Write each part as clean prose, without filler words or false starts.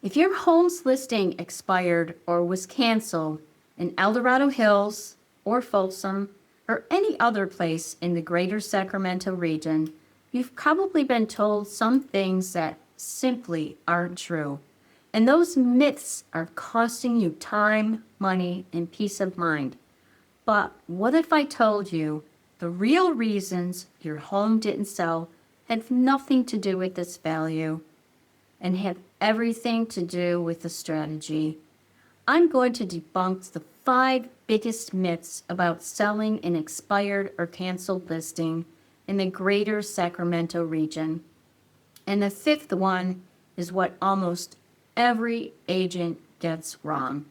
If your home's listing expired or was canceled in Dorado Hills or Folsom or any other place in the Greater Sacramento region, you've probably been told some things that simply aren't true. And those myths are costing you time, money, and peace of mind. But what if I told you the real reasons your home didn't sell had nothing to do with its value and have everything to do with the strategy? I'm going to debunk the 5 biggest myths about selling an expired or canceled listing in the Greater Sacramento region. And the 5th one is what almost every agent gets wrong.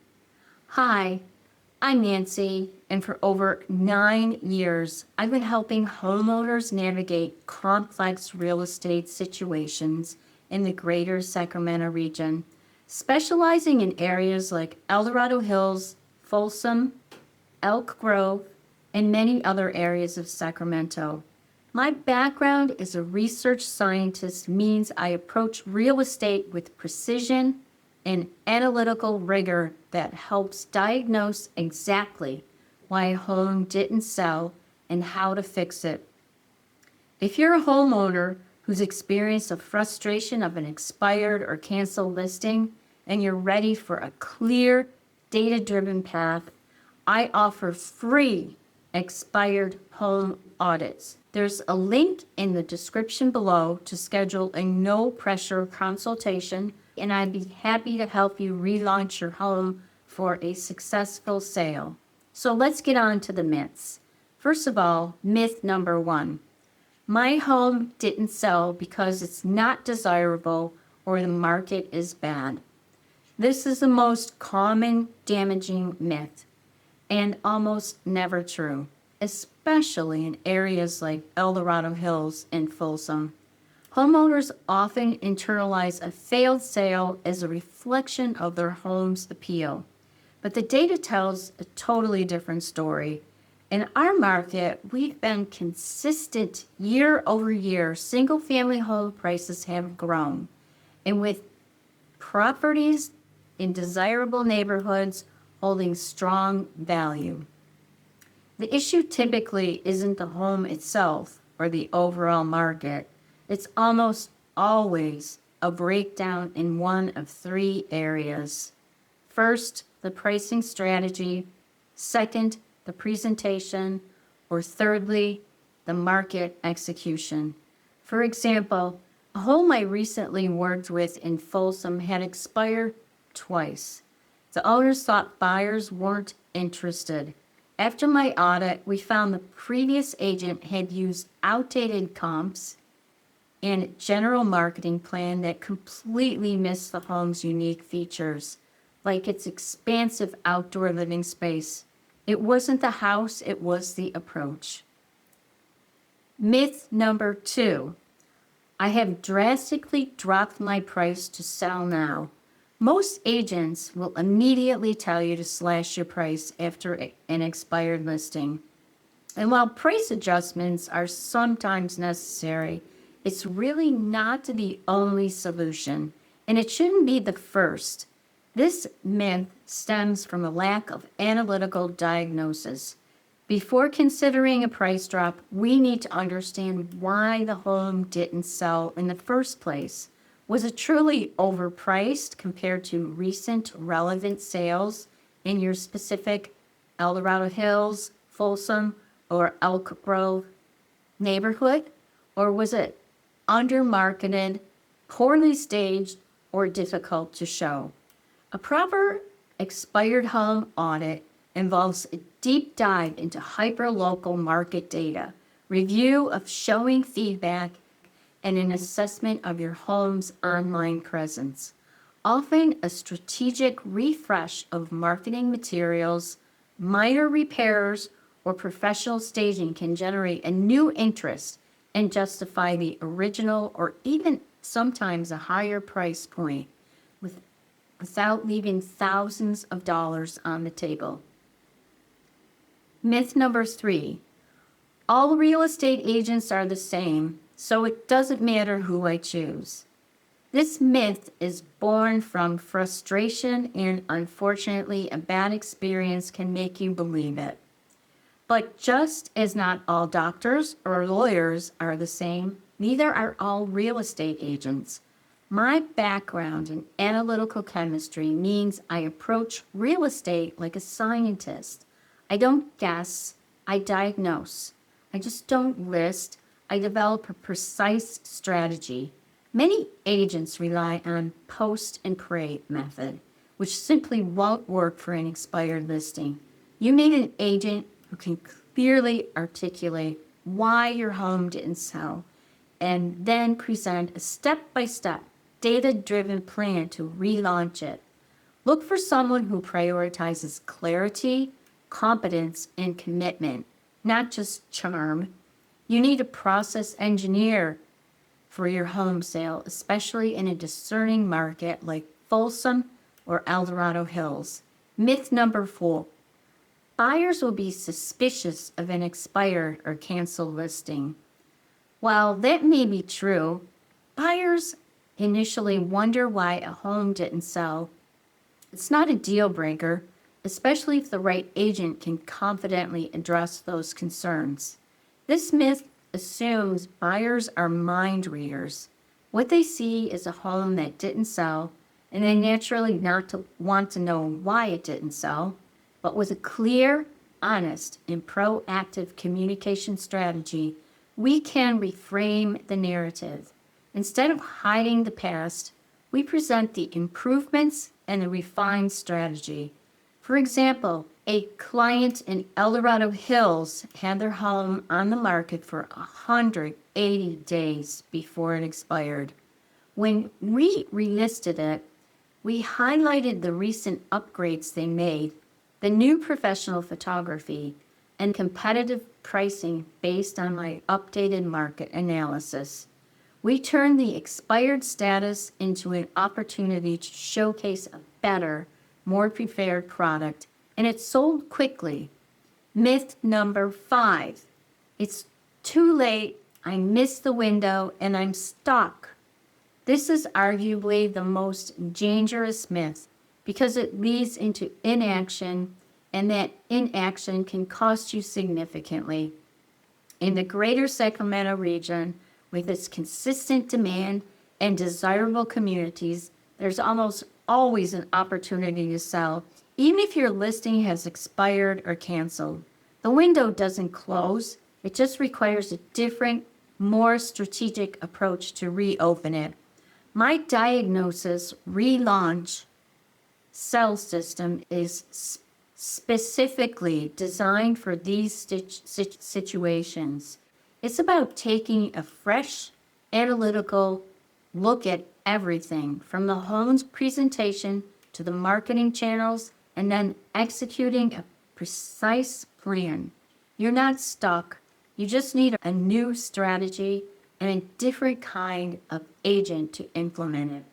Hi, I'm Nancy, and for over 9 years, I've been helping homeowners navigate complex real estate situations in the Greater Sacramento region, specializing in areas like Dorado Hills, Folsom, Elk Grove, and many other areas of Sacramento. My background as a research scientist means I approach real estate with precision and analytical rigor that helps diagnose exactly why a home didn't sell and how to fix it. If you're a homeowner who's experienced the frustration of an expired or canceled listing and you're ready for a clear, data-driven path, I offer free expired home audits. There's a link in the description below to schedule a no-pressure consultation, and I'd be happy to help you relaunch your home for a successful sale. So let's get on to the myths. First of all, myth number 1. My home didn't sell because it's not desirable or the market is bad. This is the most common damaging myth and almost never true, especially in areas like Dorado Hills and Folsom. Homeowners often internalize a failed sale as a reflection of their home's appeal, but the data tells a totally different story. In our market, we've been consistent year over year. Single-family home prices have grown, and with properties in desirable neighborhoods holding strong value. The issue typically isn't the home itself or the overall market. It's almost always a breakdown in one of 3 areas. First, the pricing strategy. Second, the presentation. Or thirdly, the market execution. For example, a home I recently worked with in Folsom had expired twice. The owners thought buyers weren't interested. After my audit, we found the previous agent had used outdated comps and a general marketing plan that completely missed the home's unique features, like its expansive outdoor living space. It wasn't the house, it was the approach. Myth number 2. I have drastically dropped my price to sell now. Most agents will immediately tell you to slash your price after an expired listing. And while price adjustments are sometimes necessary, it's really not the only solution, and it shouldn't be the first. This myth stems from a lack of analytical diagnosis. Before considering a price drop, we need to understand why the home didn't sell in the first place. Was it truly overpriced compared to recent relevant sales in your specific Dorado Hills, Folsom, or Elk Grove neighborhood? Or was it undermarketed, poorly staged, or difficult to show? A proper expired home audit involves a deep dive into hyperlocal market data, review of showing feedback, and an assessment of your home's online presence. Often a strategic refresh of marketing materials, minor repairs, or professional staging can generate a new interest and justify the original or even sometimes a higher price point without leaving thousands of dollars on the table. Myth number 3. All real estate agents are the same, so it doesn't matter who I choose. This myth is born from frustration, and unfortunately, a bad experience can make you believe it. But just as not all doctors or lawyers are the same, neither are all real estate agents. My background in analytical chemistry means I approach real estate like a scientist. I don't guess, I diagnose. I just don't list, I develop a precise strategy. Many agents rely on post and pray method, which simply won't work for an expired listing. You need an agent who can clearly articulate why your home didn't sell and then present a step-by-step, data-driven plan to relaunch it. Look for someone who prioritizes clarity, competence, and commitment, not just charm. You need a process engineer for your home sale, especially in a discerning market like Folsom or Dorado Hills. Myth number 4. Buyers will be suspicious of an expired or canceled listing. While that may be true, buyers initially wonder why a home didn't sell. It's not a deal breaker, especially if the right agent can confidently address those concerns. This myth assumes buyers are mind readers. What they see is a home that didn't sell, and they naturally not to want to know why it didn't sell. But with a clear, honest, and proactive communication strategy, we can reframe the narrative. Instead of hiding the past, we present the improvements and a refined strategy. For example, a client in Dorado Hills had their home on the market for 180 days before it expired. When we relisted it, we highlighted the recent upgrades they made, the new professional photography, and competitive pricing based on my updated market analysis. We turned the expired status into an opportunity to showcase a better, more prepared product, and it sold quickly. Myth number 5. It's too late, I missed the window, and I'm stuck. This is arguably the most dangerous myth because it leads into inaction, and that inaction can cost you significantly. In the Greater Sacramento Region, with its consistent demand and desirable communities, there's almost always an opportunity to sell, even if your listing has expired or canceled. The window doesn't close, it just requires a different, more strategic approach to reopen it. My diagnosis relaunch cell system is specifically designed for these situations. It's about taking a fresh, analytical look at everything from the home's presentation to the marketing channels and then executing a precise plan. You're not stuck. You just need a new strategy and a different kind of agent to implement it.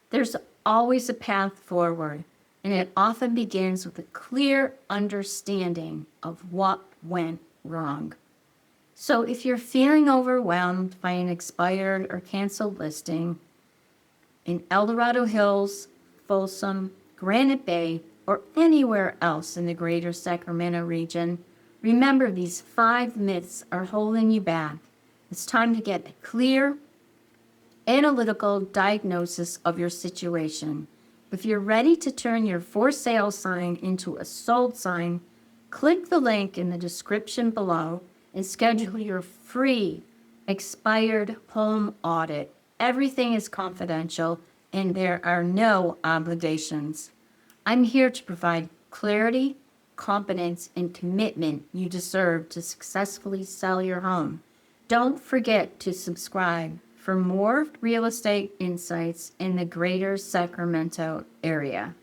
There's always a path forward, and it often begins with a clear understanding of what went wrong. So if you're feeling overwhelmed by an expired or canceled listing in Dorado Hills, Folsom, Granite Bay, or anywhere else in the Greater Sacramento region, remember these 5 myths are holding you back. It's time to get a clear, analytical diagnosis of your situation. If you're ready to turn your for sale sign into a sold sign, click the link in the description below and schedule your free expired home audit. Everything is confidential and there are no obligations. I'm here to provide clarity, competence, and commitment you deserve to successfully sell your home. Don't forget to subscribe for more real estate insights in the Greater Sacramento area.